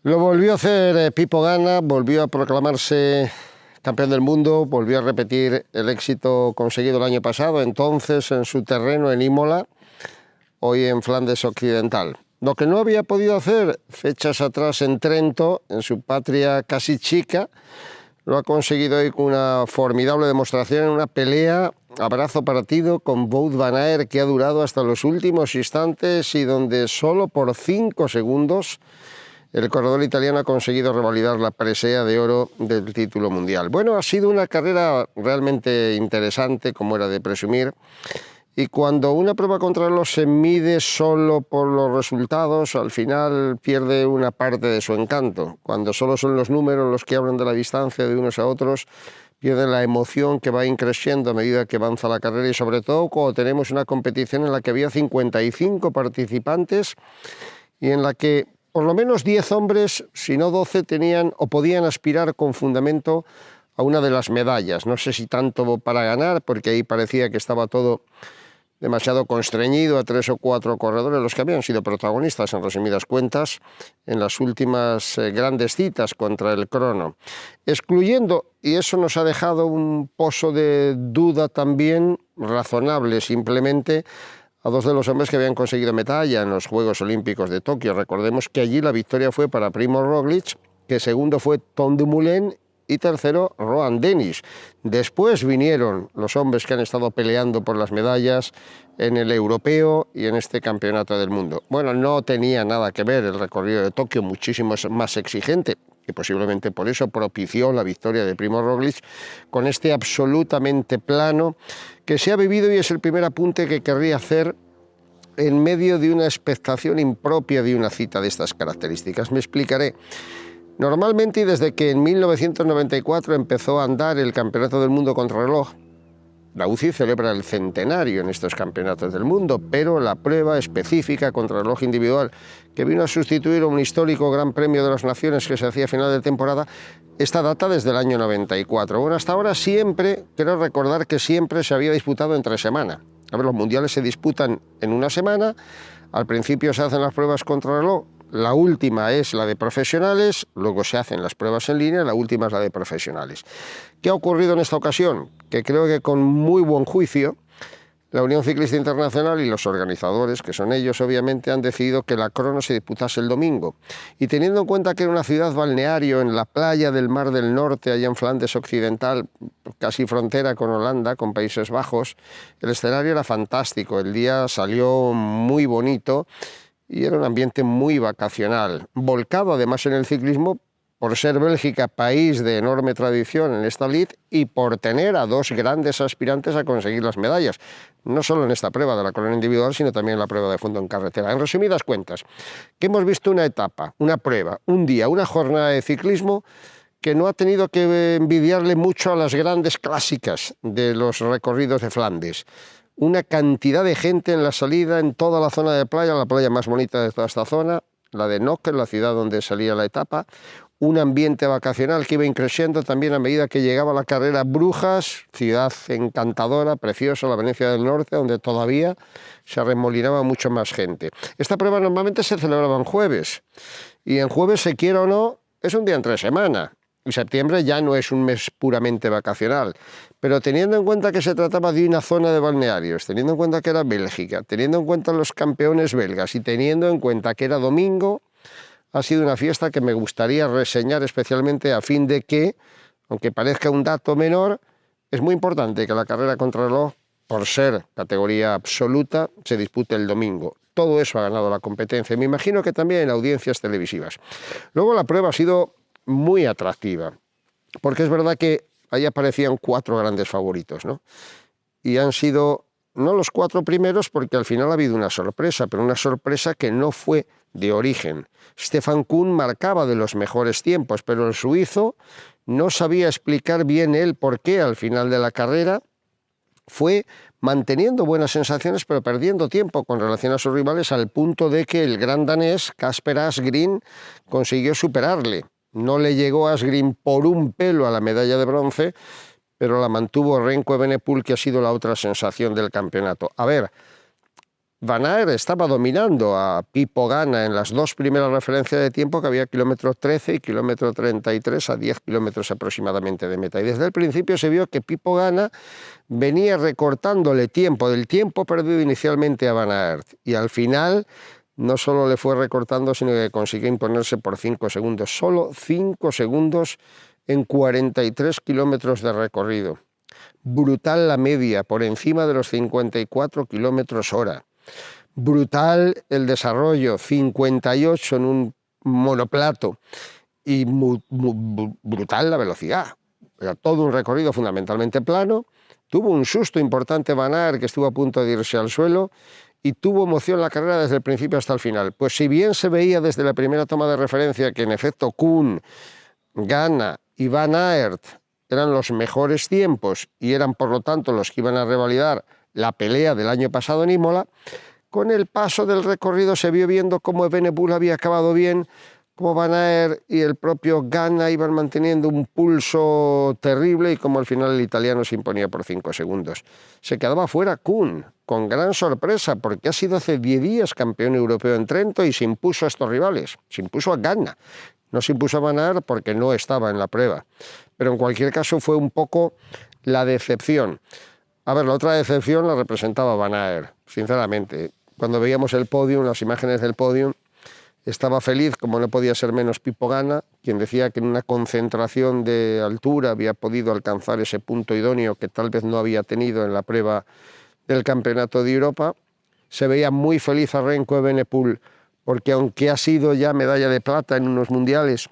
Lo volvió a hacer Pipo Gana, volvió a proclamarse campeón del mundo, volvió a repetir el éxito conseguido el año pasado, entonces en su terreno en Imola, hoy en Flandes Occidental. Lo que no había podido hacer fechas atrás en Trento, en su patria casi chica, lo ha conseguido hoy con una formidable demostración en una pelea a brazo partido con Wout van Aert, que ha durado hasta los últimos instantes y donde solo por 5 segundos el corredor italiano ha conseguido revalidar la presea de oro del título mundial. Bueno, ha sido una carrera realmente interesante, como era de presumir, y cuando una prueba contrarreloj se mide solo por los resultados, al final pierde una parte de su encanto. Cuando solo son los números los que hablan de la distancia de unos a otros, pierde la emoción que va increciendo a medida que avanza la carrera, y sobre todo cuando tenemos una competición en la que había 55 participantes y en la que por lo menos 10 hombres, si no 12, tenían o podían aspirar con fundamento a una de las medallas. No sé si tanto para ganar, porque ahí parecía que estaba todo demasiado constreñido a 3 o 4 corredores, los que habían sido protagonistas, en resumidas cuentas, en las últimas grandes citas contra el crono. Excluyendo, y eso nos ha dejado un pozo de duda también razonable, simplemente a 2 de los hombres que habían conseguido medalla en los Juegos Olímpicos de Tokio. Recordemos que allí la victoria fue para Primo Roglic, que segundo fue Tom Dumoulin y tercero Rohan Dennis. Después vinieron los hombres que han estado peleando por las medallas en el europeo y en este campeonato del mundo. Bueno, no tenía nada que ver el recorrido de Tokio, muchísimo más exigente, que posiblemente por eso propició la victoria de Primo Roglic, con este absolutamente plano que se ha vivido, y es el primer apunte que querría hacer en medio de una expectación impropia de una cita de estas características. Me explicaré. Normalmente, y desde que en 1994 empezó a andar el Campeonato del Mundo contrarreloj, la UCI celebra el centenario en estos campeonatos del mundo, pero la prueba específica contrarreloj individual, que vino a sustituir a un histórico Gran Premio de las Naciones que se hacía a final de temporada, esta data desde el año 94. Bueno, hasta ahora siempre, quiero recordar que siempre se había disputado entre semana. A ver, los mundiales se disputan en una semana, al principio se hacen las pruebas contrarreloj, la última es la de profesionales, luego se hacen las pruebas en línea, la última es la de profesionales. ¿Qué ha ocurrido en esta ocasión? Que creo que con muy buen juicio la Unión Ciclista Internacional y los organizadores, que son ellos obviamente, han decidido que la crono se disputase el domingo. Y teniendo en cuenta que era una ciudad balneario en la playa del Mar del Norte, allá en Flandes Occidental, casi frontera con Holanda, con Países Bajos, el escenario era fantástico, el día salió muy bonito y era un ambiente muy vacacional, volcado además en el ciclismo, por ser Bélgica país de enorme tradición en esta lid y por tener a 2 grandes aspirantes a conseguir las medallas, no solo en esta prueba de la crono individual, sino también en la prueba de fondo en carretera. En resumidas cuentas, que hemos visto una etapa, una prueba, un día, una jornada de ciclismo que no ha tenido que envidiarle mucho a las grandes clásicas de los recorridos de Flandes. Una cantidad de gente en la salida en toda la zona de playa, la playa más bonita de toda esta zona, la de Knokke, la ciudad donde salía la etapa, un ambiente vacacional que iba increciendo también a medida que llegaba la carrera Brujas, ciudad encantadora, preciosa, la Venecia del Norte, donde todavía se arremolinaba mucho más gente. Esta prueba normalmente se celebraba en jueves, y en jueves, se quiera o no, es un día entre semana. Y septiembre ya no es un mes puramente vacacional, pero teniendo en cuenta que se trataba de una zona de balnearios, teniendo en cuenta que era Bélgica, teniendo en cuenta los campeones belgas y teniendo en cuenta que era domingo, ha sido una fiesta que me gustaría reseñar especialmente a fin de que, aunque parezca un dato menor, es muy importante que la carrera contrarreloj, por ser categoría absoluta, se dispute el domingo. Todo eso ha ganado la competencia, y me imagino que también en audiencias televisivas. Luego la prueba ha sido muy atractiva, porque es verdad que ahí aparecían 4 grandes favoritos, ¿no? Y han sido no los 4 primeros, porque al final ha habido una sorpresa, pero una sorpresa que no fue de origen. Stefan Kuhn marcaba de los mejores tiempos, pero el suizo no sabía explicar bien él por qué al final de la carrera fue manteniendo buenas sensaciones, pero perdiendo tiempo con relación a sus rivales, al punto de que el gran danés Kasper Asgreen consiguió superarle. No le llegó a Asgreen por un pelo a la medalla de bronce, pero la mantuvo Remco Evenepoel, que ha sido la otra sensación del campeonato. A ver, Van Aert estaba dominando a Pipo Ganna en las dos primeras referencias de tiempo, que había kilómetro 13 y kilómetro 33 a 10 kilómetros aproximadamente de meta. Y desde el principio se vio que Pipo Ganna venía recortándole tiempo, del tiempo perdido inicialmente a Van Aert. Y al final no solo le fue recortando, sino que consiguió imponerse por 5 segundos. Solo 5 segundos en 43 kilómetros de recorrido. Brutal la media, por encima de los 54 kilómetros hora. Brutal el desarrollo, 58 en un monoplato, y brutal la velocidad. Era todo un recorrido fundamentalmente plano. Tuvo un susto importante Van Aert, que estuvo a punto de irse al suelo, y tuvo emoción la carrera desde el principio hasta el final. Pues si bien se veía desde la primera toma de referencia que en efecto Koen, Ganna y Van Aert eran los mejores tiempos y eran por lo tanto los que iban a revalidar la pelea del año pasado en Imola, con el paso del recorrido se vio viendo cómo Evenepoel había acabado bien, cómo Van Aert y el propio Ganna iban manteniendo un pulso terrible y cómo al final el italiano se imponía por 5 segundos. Se quedaba fuera Koen, con gran sorpresa, porque ha sido hace 10 días campeón europeo en Trento y se impuso a estos rivales, se impuso a Ganna. No se impuso a Van Aert porque no estaba en la prueba. Pero en cualquier caso fue un poco la decepción. A ver, la otra decepción la representaba Van Aert, sinceramente. Cuando veíamos el podio, las imágenes del podio, estaba feliz, como no podía ser menos, Pipo Ganna, quien decía que en una concentración de altura había podido alcanzar ese punto idóneo que tal vez no había tenido en la prueba del Campeonato de Europa. Se veía muy feliz a Remco Evenepoel, porque aunque ha sido ya medalla de plata en unos mundiales,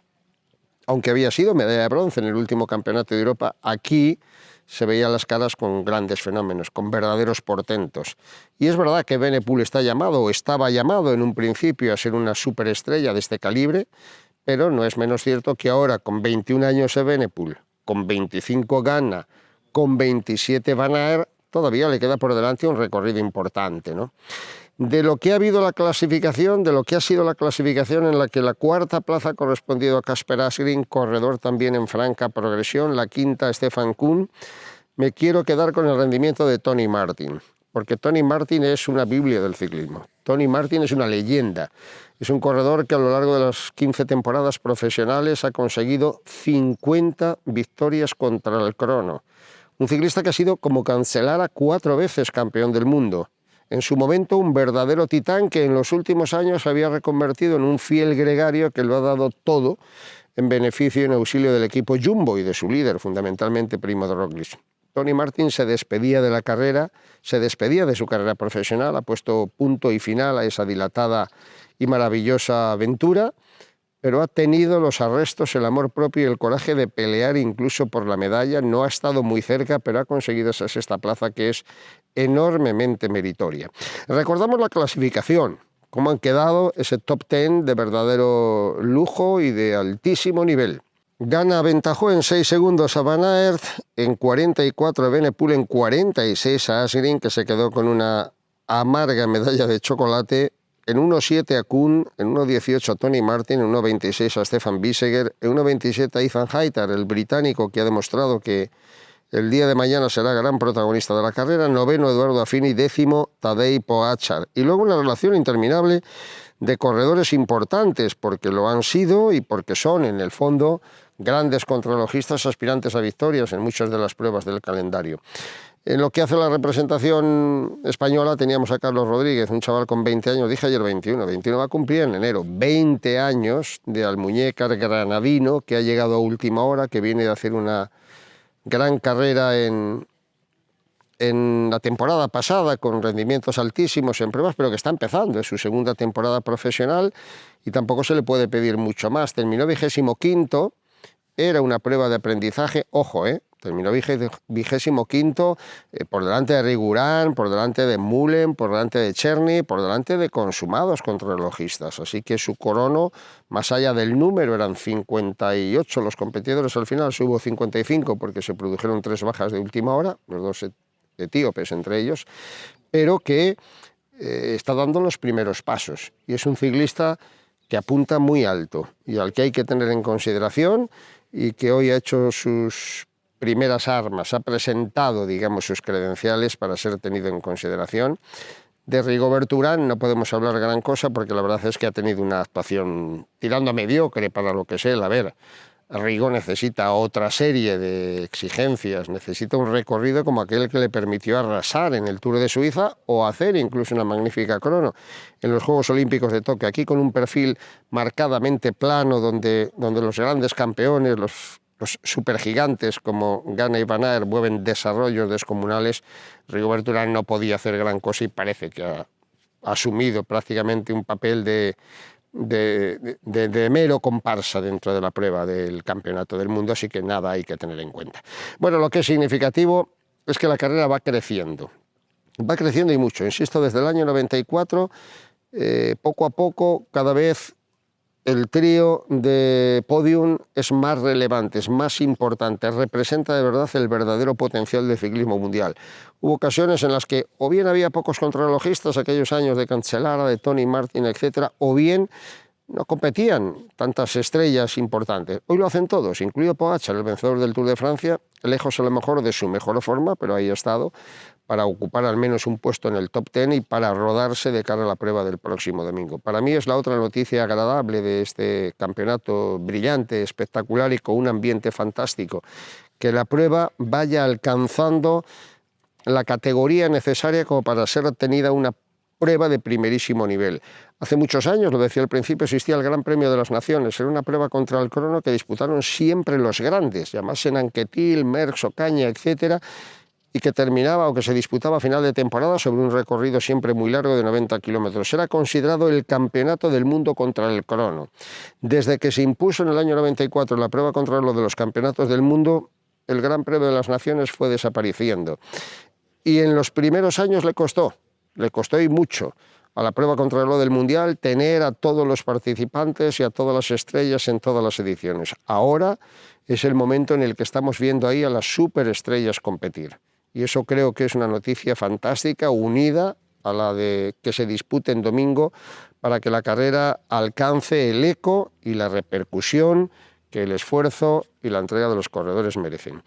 aunque había sido medalla de bronce en el último Campeonato de Europa, aquí se veían las caras con grandes fenómenos, con verdaderos portentos. Y es verdad que Evenepoel está llamado, o estaba llamado en un principio a ser una superestrella de este calibre, pero no es menos cierto que ahora, con 21 años Evenepoel, con 25 Ganna, con 27 Van Aert, todavía le queda por delante un recorrido importante, ¿no? De lo que ha habido la clasificación, de lo que ha sido la clasificación en la que la cuarta plaza ha correspondido a Kasper Asgreen, corredor también en franca progresión, la quinta a Stefan Koen, me quiero quedar con el rendimiento de Tony Martin, porque Tony Martin es una biblia del ciclismo. Tony Martin es una leyenda, es un corredor que a lo largo de las 15 temporadas profesionales ha conseguido 50 victorias contra el crono. Un ciclista que ha sido como Cancellara 4 veces campeón del mundo. En su momento un verdadero titán que en los últimos años se había reconvertido en un fiel gregario que lo ha dado todo en beneficio y en auxilio del equipo Jumbo y de su líder, fundamentalmente Primo de Roglic. Tony Martin se despedía de la carrera, se despedía de su carrera profesional, ha puesto punto y final a esa dilatada y maravillosa aventura, pero ha tenido los arrestos, el amor propio y el coraje de pelear incluso por la medalla. No ha estado muy cerca, pero ha conseguido esa sexta plaza que es enormemente meritoria. Recordamos la clasificación, cómo han quedado ese top 10 de verdadero lujo y de altísimo nivel. Ganna aventajó en 6 segundos a Van Aert, en 44 a Evenepoel, en 46 a Asgreen, que se quedó con una amarga medalla de chocolate, en 1.7 a Koen, en 1.18 a Tony Martin, en 1.26 a Stefan Bissegger, en 1.27 a Ethan Hayter, el británico que ha demostrado que el día de mañana será gran protagonista de la carrera, noveno Eduardo Affini, décimo Tadej Pogačar. Y luego una relación interminable de corredores importantes, porque lo han sido y porque son, en el fondo, grandes contrarrelojistas aspirantes a victorias en muchas de las pruebas del calendario. En lo que hace la representación española teníamos a Carlos Rodríguez, un chaval con 20 años, dije ayer 21 va a cumplir en enero, 20 años de almuñécar granadino que ha llegado a última hora, que viene de hacer una gran carrera en la temporada pasada con rendimientos altísimos en pruebas, pero que está empezando, es su segunda temporada profesional y tampoco se le puede pedir mucho más. Terminó 25º, era una prueba de aprendizaje, ojo, terminó 25º por delante de Rigurán, por delante de Mullen, por delante de Cherny, por delante de consumados contrarrelojistas. Así que su crono, más allá del número, eran 58 los competidores, al final se hubo 55 porque se produjeron 3 bajas de última hora, los 2 etíopes entre ellos, pero que está dando los primeros pasos. Y es un ciclista que apunta muy alto y al que hay que tener en consideración y que hoy ha hecho sus primeras armas, ha presentado, digamos, sus credenciales para ser tenido en consideración De Rigoberto Urán no podemos hablar gran cosa porque la verdad es que ha tenido una actuación tirando a mediocre para lo que es él. A ver, Rigo necesita otra serie de exigencias, necesita un recorrido como aquel que le permitió arrasar en el Tour de Suiza o hacer incluso una magnífica crono en los Juegos Olímpicos de Tokio. Aquí con un perfil marcadamente plano donde los grandes campeones, los supergigantes como Ganna y Van Aert mueven desarrollos descomunales, Rigoberto Urán no podía hacer gran cosa y parece que ha asumido prácticamente un papel de mero comparsa dentro de la prueba del Campeonato del Mundo, así que nada hay que tener en cuenta. Bueno, lo que es significativo es que la carrera va creciendo y mucho, insisto, desde el año 94, poco a poco, cada vez el trío de podium es más relevante, es más importante, representa de verdad el verdadero potencial del ciclismo mundial. Hubo ocasiones en las que o bien había pocos contrarrelojistas, aquellos años de Cancellara, de Tony Martin, etcétera, o bien no competían tantas estrellas importantes. Hoy lo hacen todos, incluido Pogačar, el vencedor del Tour de Francia, lejos a lo mejor de su mejor forma, pero ahí ha estado, para ocupar al menos un puesto en el top 10 y para rodarse de cara a la prueba del próximo domingo. Para mí es la otra noticia agradable de este campeonato brillante, espectacular y con un ambiente fantástico, que la prueba vaya alcanzando la categoría necesaria como para ser tenida una prueba de primerísimo nivel. Hace muchos años, lo decía al principio, existía el Gran Premio de las Naciones, era una prueba contra el crono que disputaron siempre los grandes, llamasen Anquetil, Merckx, Ocaña, etcétera, y que terminaba o que se disputaba a final de temporada sobre un recorrido siempre muy largo de 90 kilómetros. Era considerado el campeonato del mundo contra el crono. Desde que se impuso en el año 94 la prueba contra lo de los campeonatos del mundo, el Gran Premio de las Naciones fue desapareciendo. Y en los primeros años le costó y mucho a la prueba contrarreloj del Mundial tener a todos los participantes y a todas las estrellas en todas las ediciones. Ahora es el momento en el que estamos viendo ahí a las superestrellas competir. Y eso creo que es una noticia fantástica, unida a la de que se dispute en domingo, para que la carrera alcance el eco y la repercusión que el esfuerzo y la entrega de los corredores merecen.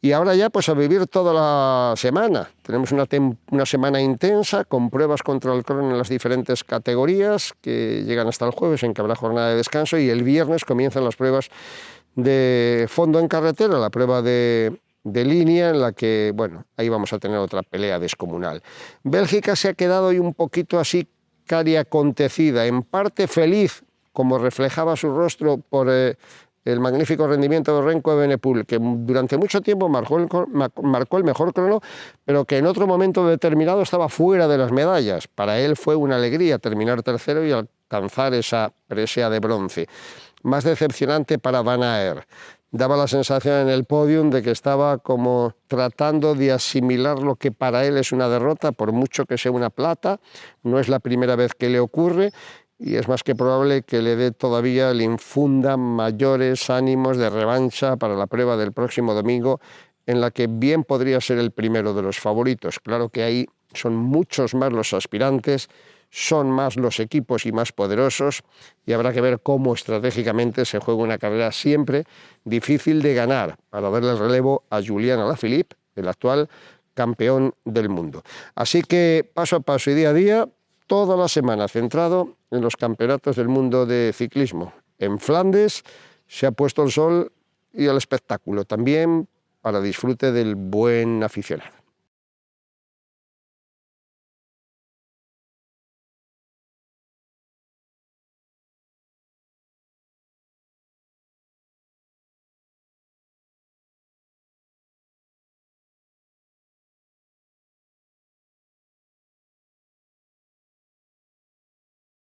Y ahora ya pues a vivir toda la semana. Tenemos una semana intensa con pruebas contra el crono en las diferentes categorías que llegan hasta el jueves, en que habrá jornada de descanso, y el viernes comienzan las pruebas de fondo en carretera, la prueba de línea, en la que, bueno, ahí vamos a tener otra pelea descomunal. Bélgica se ha quedado hoy un poquito así cariacontecida, en parte feliz, como reflejaba su rostro por el magnífico rendimiento de Remco Evenepoel, que durante mucho tiempo marcó el mejor crono, pero que en otro momento determinado estaba fuera de las medallas. Para él fue una alegría terminar tercero y alcanzar esa presea de bronce. Más decepcionante para Van Aert. Daba la sensación en el podium de que estaba como tratando de asimilar lo que para él es una derrota, por mucho que sea una plata. No es la primera vez que le ocurre, y es más que probable que le infunda mayores ánimos de revancha para la prueba del próximo domingo, en la que bien podría ser el primero de los favoritos. Claro que ahí son muchos más los aspirantes, son más los equipos y más poderosos, y habrá que ver cómo estratégicamente se juega una carrera siempre difícil de ganar para darle el relevo a Julian Alaphilippe, el actual campeón del mundo. Así que paso a paso y día a día, toda la semana centrado en los campeonatos del mundo de ciclismo. En Flandes se ha puesto el sol y el espectáculo, también para disfrute del buen aficionado.